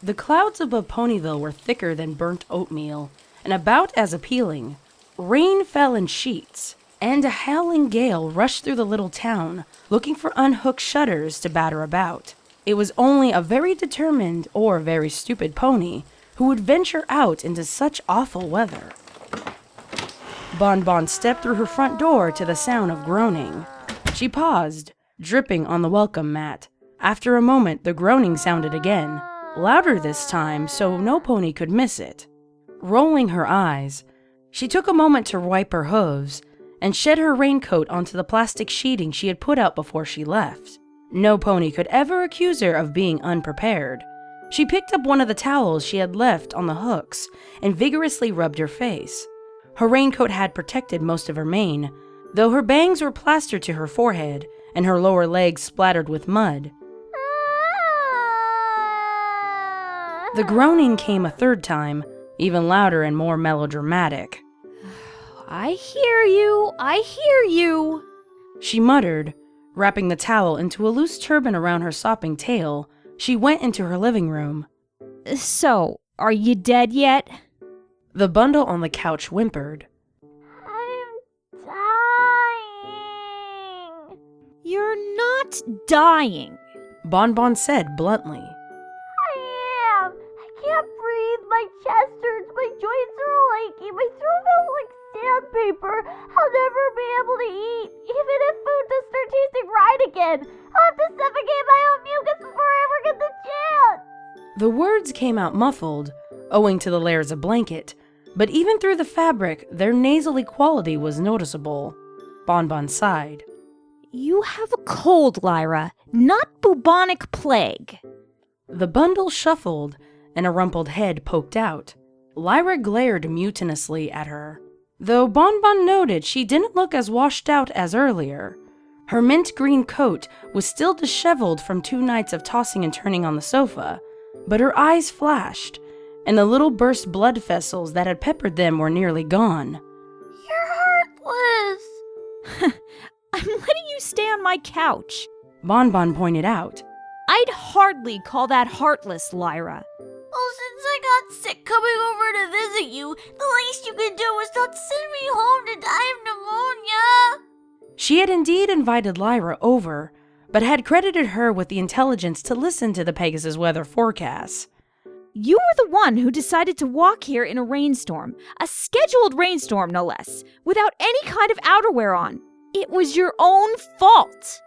The clouds above Ponyville were thicker than burnt oatmeal, and about as appealing. Rain fell in sheets, and a howling gale rushed through the little town, looking for unhooked shutters to batter about. It was only a very determined or very stupid pony who would venture out into such awful weather. Bon Bon stepped through her front door to the sound of groaning. She paused, dripping on the welcome mat. After a moment, the groaning sounded again, louder this time so no pony could miss it. Rolling her eyes, she took a moment to wipe her hooves and shed her raincoat onto the plastic sheeting she had put out before she left. No pony could ever accuse her of being unprepared. She picked up one of the towels she had left on the hooks and vigorously rubbed her face. Her raincoat had protected most of her mane, though her bangs were plastered to her forehead and her lower legs splattered with mud. The groaning came a third time, even louder and more melodramatic. I hear you, she muttered. Wrapping the towel into a loose turban around her sopping tail, she went into her living room. So, are you dead yet? The bundle on the couch whimpered. I'm dying. You're not dying, Bon Bon said bluntly. I am. I can't breathe. My chest hurts. My joints are all achy. My throat feels like sandpaper. I'll never be able to eat. Even if food does start tasting right again, I'll have to suffocate my own mucus before I ever get the chance. The words came out muffled, owing to the layers of blanket, but even through the fabric, their nasally quality was noticeable. Bon Bon sighed. You have a cold, Lyra, not bubonic plague. The bundle shuffled, and a rumpled head poked out. Lyra glared mutinously at her, though Bon Bon noted she didn't look as washed out as earlier. Her mint green coat was still disheveled from 2 nights of tossing and turning on the sofa, but her eyes flashed, and the little burst blood vessels that had peppered them were nearly gone. You're heartless. I'm letting you stay on my couch. Bon Bon pointed out. I'd hardly call that heartless, Lyra. Well, since I got sick coming over to visit you, the least you could do was not send me home to die of pneumonia. She had indeed invited Lyra over, but had credited her with the intelligence to listen to the Pegasus weather forecasts. You were the one who decided to walk here in a rainstorm, a scheduled rainstorm no less, without any kind of outerwear on. It was your own fault.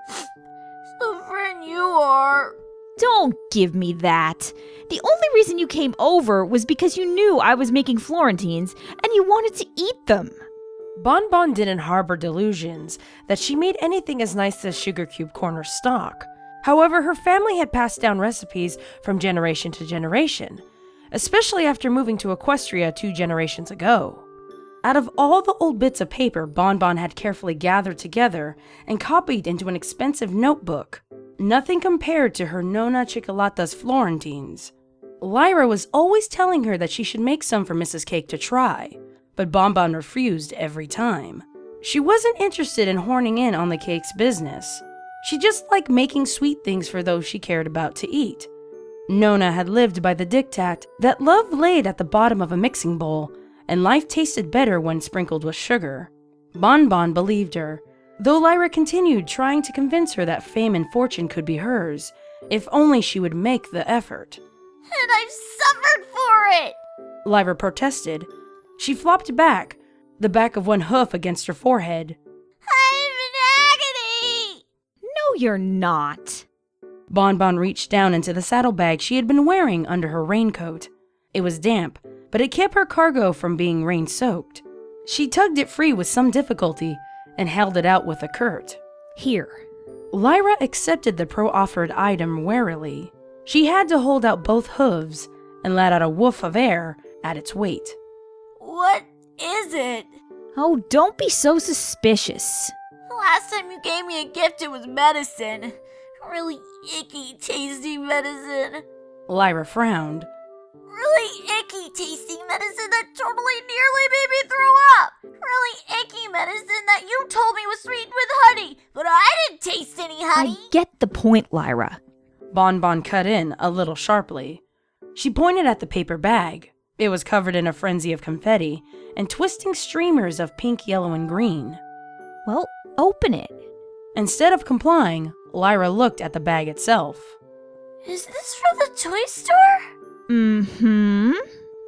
The friend you are. Don't give me that. The only reason you came over was because you knew I was making Florentines and you wanted to eat them. Bon Bon didn't harbor delusions that she made anything as nice as Sugar Cube Corner stock. However, her family had passed down recipes from generation to generation, especially after moving to Equestria 2 generations ago. Out of all the old bits of paper Bon Bon had carefully gathered together and copied into an expensive notebook, nothing compared to her Nonna Cicolata's Florentines. Lyra was always telling her that she should make some for Mrs. Cake to try, but Bon Bon refused every time. She wasn't interested in horning in on the cake's business. She just liked making sweet things for those she cared about to eat. Nonna had lived by the diktat that love laid at the bottom of a mixing bowl, and life tasted better when sprinkled with sugar. Bon Bon believed her, though Lyra continued trying to convince her that fame and fortune could be hers, if only she would make the effort. And I've suffered for it! Lyra protested. She flopped back, the back of one hoof against her forehead. I'm in agony! No, you're not. Bon Bon reached down into the saddlebag she had been wearing under her raincoat. It was damp, but it kept her cargo from being rain-soaked. She tugged it free with some difficulty and held it out with a curt. Here. Lyra accepted the pro-offered item warily. She had to hold out both hooves and let out a woof of air at its weight. What is it? Oh, don't be so suspicious. The last time you gave me a gift, it was medicine. Really icky tasting medicine. Lyra frowned. Really icky tasting medicine that totally nearly made me throw up. Really icky medicine that you told me was sweetened with honey, but I didn't taste any honey. I get the point, Lyra. Bon Bon cut in a little sharply. She pointed at the paper bag. It was covered in a frenzy of confetti and twisting streamers of pink, yellow, and green. Well, open it. Instead of complying, Lyra looked at the bag itself. Is this from the toy store? Mm-hmm.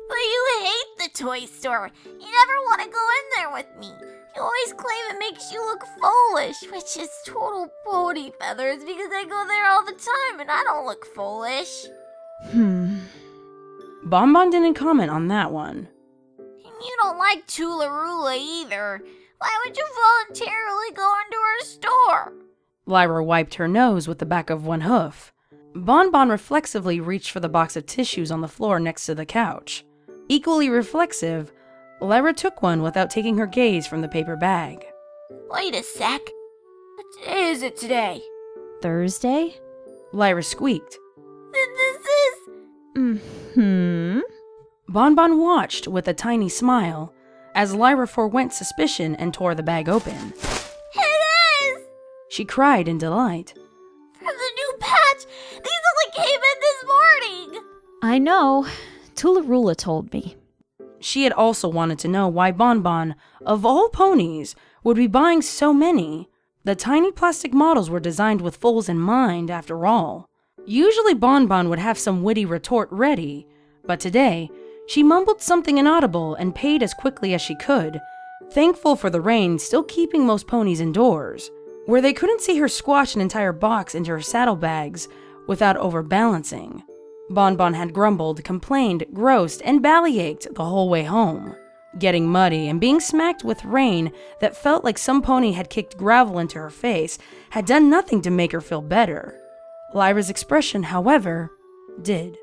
But you hate the toy store. You never want to go in there with me. You always claim it makes you look foolish, which is total pony feathers because I go there all the time and I don't look foolish. Bonbon didn't comment on that one. And you don't like Tula-Rula either. Why would you voluntarily go into her store? Lyra wiped her nose with the back of one hoof. Bonbon reflexively reached for the box of tissues on the floor next to the couch. Equally reflexive, Lyra took one without taking her gaze from the paper bag. Wait a sec. What day is it today? Thursday? Lyra squeaked. This is... Mm-hmm. Bonbon watched with a tiny smile as Lyra forewent suspicion and tore the bag open. It is! She cried in delight. From the new patch! These only came in this morning! I know. Tula-Rula told me. She had also wanted to know why Bonbon, of all ponies, would be buying so many. The tiny plastic models were designed with foals in mind, after all. Usually Bonbon would have some witty retort ready, but today, she mumbled something inaudible and paid as quickly as she could, thankful for the rain still keeping most ponies indoors, where they couldn't see her squash an entire box into her saddlebags without overbalancing. Bonbon had grumbled, complained, grossed, and bellyached the whole way home. Getting muddy and being smacked with rain that felt like some pony had kicked gravel into her face had done nothing to make her feel better. Lyra's expression, however, did.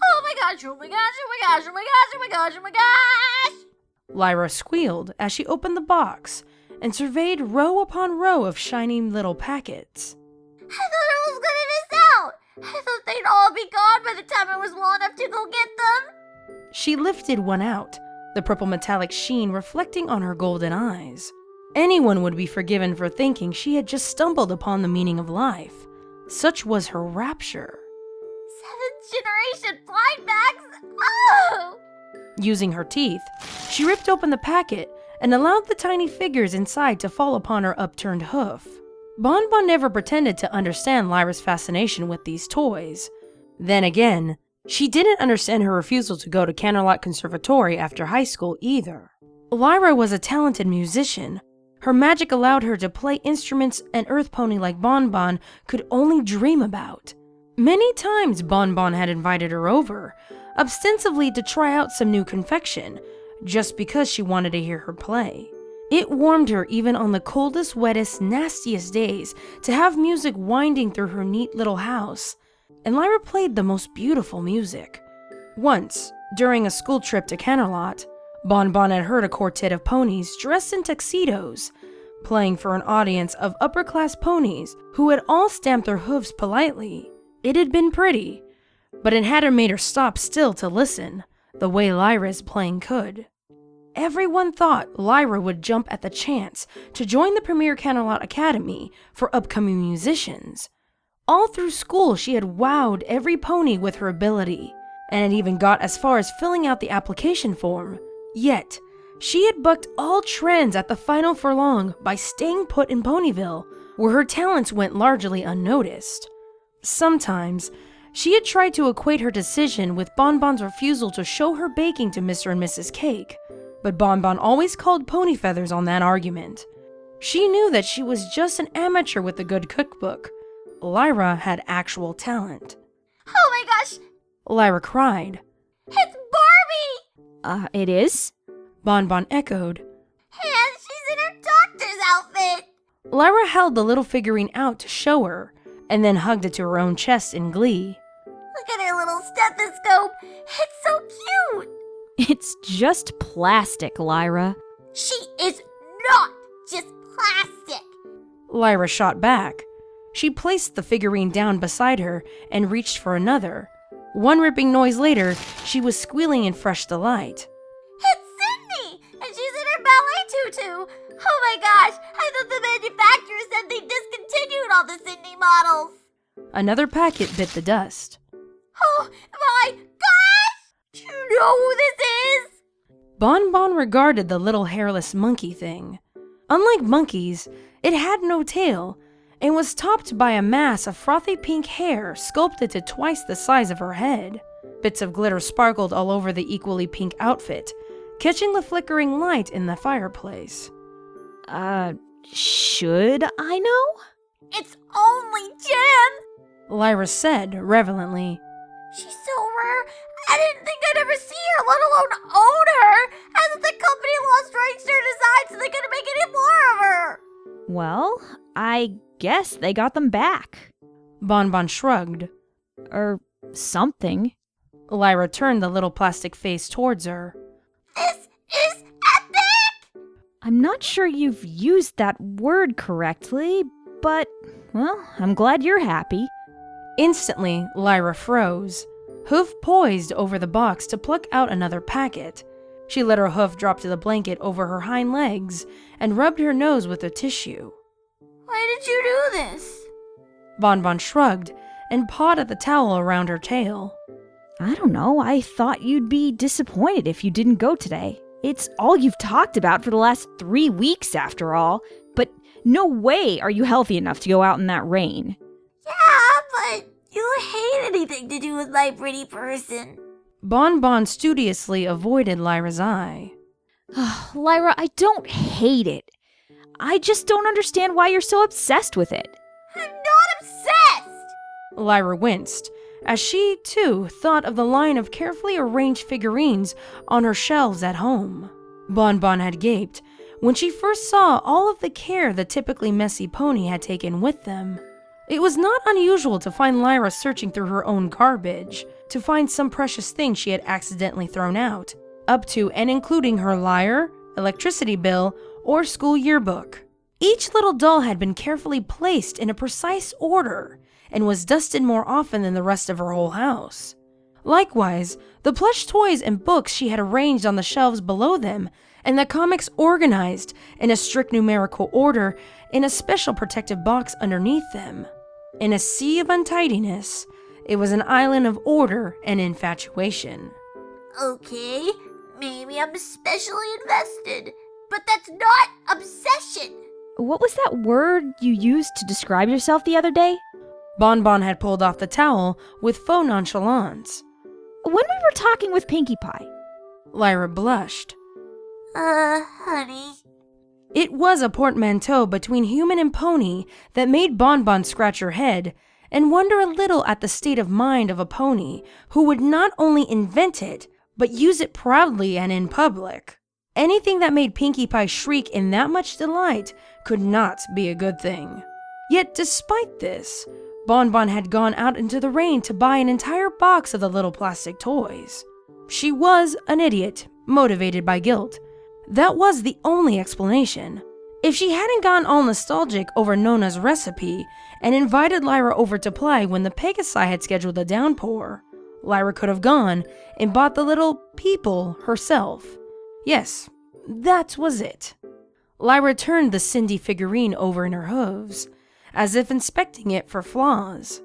Oh my gosh, oh my gosh, oh my gosh, oh my gosh, oh my gosh, oh my gosh! Lyra squealed as she opened the box and surveyed row upon row of shiny little packets. I thought I was gonna miss out! I thought they'd all be gone by the time I was well enough to go get them! She lifted one out, the purple metallic sheen reflecting on her golden eyes. Anyone would be forgiven for thinking she had just stumbled upon the meaning of life. Such was her rapture. 7th generation blind bags? Oh! Using her teeth, she ripped open the packet and allowed the tiny figures inside to fall upon her upturned hoof. Bonbon never pretended to understand Lyra's fascination with these toys. Then again, she didn't understand her refusal to go to Canterlot Conservatory after high school either. Lyra was a talented musician. Her magic allowed her to play instruments an Earth Pony like Bonbon could only dream about. Many times Bonbon had invited her over, ostensibly to try out some new confection, just because she wanted to hear her play. It warmed her even on the coldest, wettest, nastiest days to have music winding through her neat little house, and Lyra played the most beautiful music. Once, during a school trip to Canterlot, Bonbon had heard a quartet of ponies dressed in tuxedos, playing for an audience of upper-class ponies who had all stamped their hooves politely. It had been pretty, but it hadn't made her stop still to listen, the way Lyra's playing could. Everyone thought Lyra would jump at the chance to join the premier Canterlot Academy for upcoming musicians. All through school, she had wowed every pony with her ability, and had even got as far as filling out the application form. Yet, she had bucked all trends at the final furlong by staying put in Ponyville, where her talents went largely unnoticed. Sometimes, she had tried to equate her decision with Bonbon's refusal to show her baking to Mr. and Mrs. Cake, but Bonbon always called pony feathers on that argument. She knew that she was just an amateur with a good cookbook. Lyra had actual talent. Oh my gosh! Lyra cried. It's Barbie! It is? Bonbon echoed. And she's in her doctor's outfit! Lyra held the little figurine out to show her, and then hugged it to her own chest in glee. Look at her little stethoscope! It's so cute! It's just plastic, Lyra. She is not just plastic! Lyra shot back. She placed the figurine down beside her and reached for another. One ripping noise later, she was squealing in fresh delight. It's Sydney! And she's in her ballet tutu! Oh my gosh! I thought the manufacturer said they discontinued all the Sydney models! Another packet bit the dust. Oh my know who this is? Bon Bon regarded the little hairless monkey thing. Unlike monkeys, it had no tail and was topped by a mass of frothy pink hair sculpted to twice the size of her head. Bits of glitter sparkled all over the equally pink outfit, catching the flickering light in the fireplace. Should I know? It's only Jen! Lyra said reverently. She's so rare, I didn't think I'd ever see her, let alone own her! As if the company lost rights to her design so they couldn't make any more of her! Well, I guess they got them back. Bon Bon shrugged. Or something. Lyra turned the little plastic face towards her. This is epic! I'm not sure you've used that word correctly, but, well, I'm glad you're happy. Instantly, Lyra froze. Hoof poised over the box to pluck out another packet. She let her hoof drop to the blanket over her hind legs and rubbed her nose with a tissue. Why did you do this? Bon Bon shrugged and pawed at the towel around her tail. I don't know, I thought you'd be disappointed if you didn't go today. It's all you've talked about for the last 3 weeks, after all. But no way are you healthy enough to go out in that rain. Yeah, but you hate anything to do with my pretty person. Bon Bon studiously avoided Lyra's eye. Lyra, I don't hate it. I just don't understand why you're so obsessed with it. I'm not obsessed! Lyra winced, as she, too, thought of the line of carefully arranged figurines on her shelves at home. Bon Bon had gaped when she first saw all of the care the typically messy pony had taken with them. It was not unusual to find Lyra searching through her own garbage to find some precious thing she had accidentally thrown out, up to and including her lyre, electricity bill, or school yearbook. Each little doll had been carefully placed in a precise order and was dusted more often than the rest of her whole house. Likewise, the plush toys and books she had arranged on the shelves below them, and the comics organized in a strict numerical order in a special protective box underneath them. In a sea of untidiness, it was an island of order and infatuation. Okay, maybe I'm especially invested, but that's not obsession. What was that word you used to describe yourself the other day? Bon Bon had pulled off the towel with faux nonchalance. When we were talking with Pinkie Pie. Lyra blushed. Honey. It was a portmanteau between human and pony that made Bon Bon scratch her head and wonder a little at the state of mind of a pony who would not only invent it, but use it proudly and in public. Anything that made Pinkie Pie shriek in that much delight could not be a good thing. Yet despite this, Bon Bon had gone out into the rain to buy an entire box of the little plastic toys. She was an idiot, motivated by guilt. That was the only explanation. If she hadn't gone all nostalgic over Nona's recipe and invited Lyra over to play when the Pegasi had scheduled a downpour, Lyra could have gone and bought the little people herself. Yes, that was it. Lyra turned the Cindy figurine over in her hooves, as if inspecting it for flaws.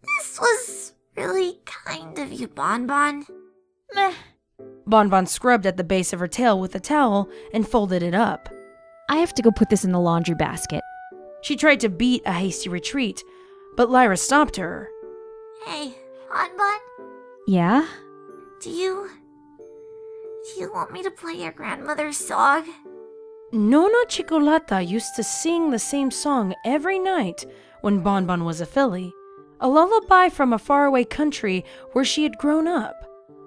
This was really kind of you, Bon Bon. Meh. Bon Bon scrubbed at the base of her tail with a towel and folded it up. I have to go put this in the laundry basket. She tried to beat a hasty retreat, but Lyra stopped her. Hey, Bon Bon, Yeah? do you want me to play your grandmother's song? Nona Cicolata used to sing the same song every night when Bon Bon was a filly, a lullaby from a faraway country where she had grown up.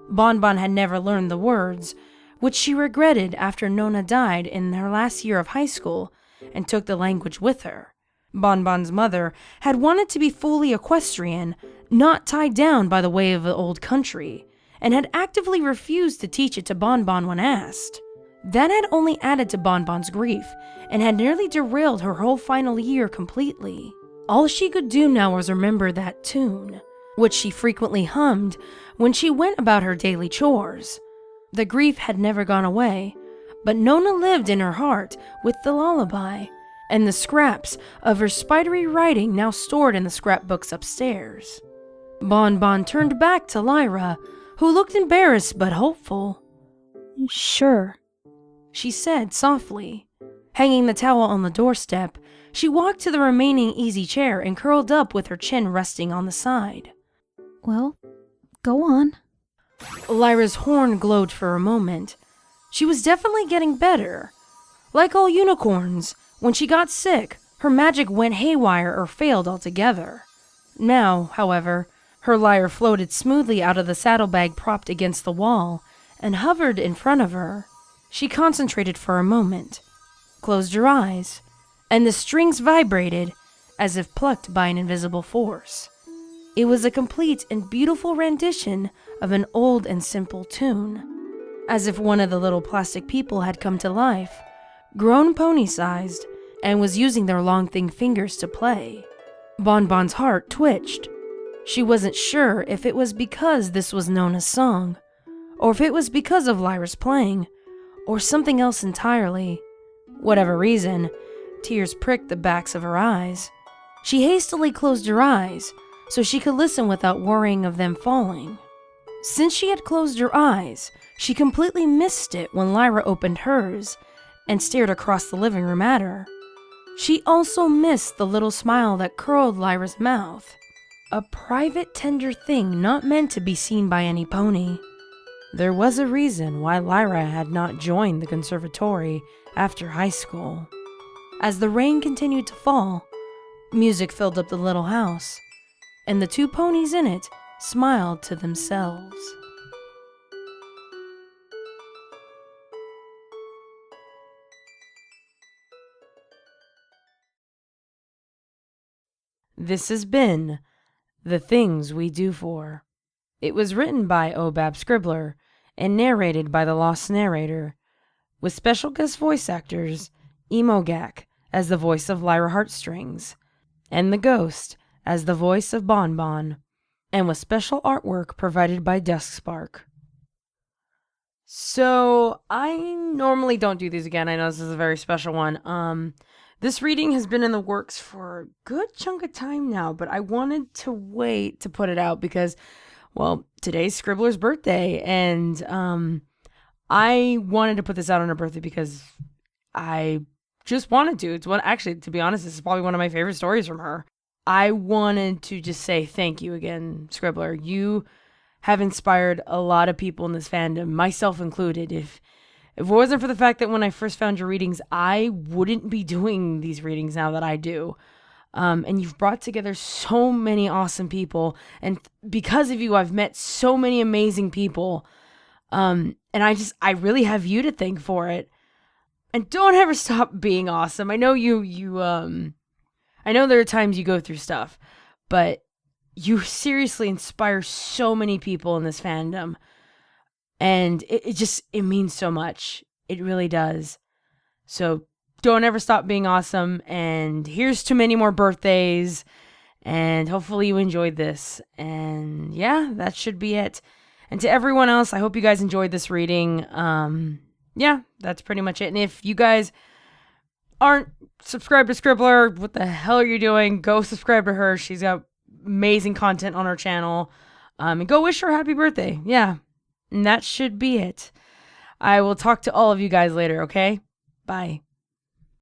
Bon Bon had never learned the words, which she regretted after Nona died in her last year of high school and took the language with her. Bon Bon's mother had wanted to be fully equestrian, not tied down by the way of the old country, and had actively refused to teach it to Bon Bon when asked. That had only added to Bon Bon's grief and had nearly derailed her whole final year completely. All she could do now was remember that tune, which she frequently hummed when she went about her daily chores. The grief had never gone away, but Nona lived in her heart with the lullaby, and the scraps of her spidery writing now stored in the scrapbooks upstairs. Bon Bon turned back to Lyra, who looked embarrassed but hopeful. Sure. She said softly. Hanging the towel on the doorstep, she walked to the remaining easy chair and curled up with her chin resting on the side. Well, go on. Lyra's horn glowed for a moment. She was definitely getting better. Like all unicorns, when she got sick, her magic went haywire or failed altogether. Now, however, her lyre floated smoothly out of the saddlebag propped against the wall and hovered in front of her. She concentrated for a moment, closed her eyes, and the strings vibrated as if plucked by an invisible force. It was a complete and beautiful rendition of an old and simple tune, as if one of the little plastic people had come to life, grown pony-sized, and was using their long thin fingers to play. Bonbon's heart twitched. She wasn't sure if it was because this was Nona's song, or if it was because of Lyra's playing, or something else entirely. Whatever reason, tears pricked the backs of her eyes. She hastily closed her eyes so she could listen without worrying of them falling. Since she had closed her eyes, she completely missed it when Lyra opened hers and stared across the living room at her. She also missed the little smile that curled Lyra's mouth. A private, tender thing not meant to be seen by any pony. There was a reason why Lyra had not joined the conservatory after high school. As the rain continued to fall, music filled up the little house, and the two ponies in it smiled to themselves. This has been The Things We Do For. It was written by Obab Scribbler and narrated by TheLostNarrator, with special guest voice actors Emogak as the voice of Lyra Heartstrings, and the Ghost as the voice of Bonbon, and with special artwork provided by Dusk-Spark. So, I normally don't do these again. I know this is a very special one. This reading has been in the works for a good chunk of time now, but I wanted to wait to put it out because, well, today's Scribbler's birthday, and I wanted to put this out on her birthday because I just wanted to. It's one, actually, to be honest, this is probably one of my favorite stories from her. I wanted to just say thank you again, Scribbler. You have inspired a lot of people in this fandom, myself included. If it wasn't for the fact that when I first found your readings, I wouldn't be doing these readings now that I do. And you've brought together so many awesome people. And because of you, I've met so many amazing people. And I really have you to thank for it. And don't ever stop being awesome. I know I know there are times you go through stuff, but you seriously inspire so many people in this fandom. And it means so much. It really does. So don't ever stop being awesome. And here's to many more birthdays. And hopefully you enjoyed this. And yeah, that should be it. And to everyone else, I hope you guys enjoyed this reading. Yeah, that's pretty much it. And if you guys aren't subscribed to Scribbler, what the hell are you doing? Go subscribe to her. She's got amazing content on her channel. And go wish her a happy birthday. Yeah. And that should be it. I will talk to all of you guys later, okay? Bye.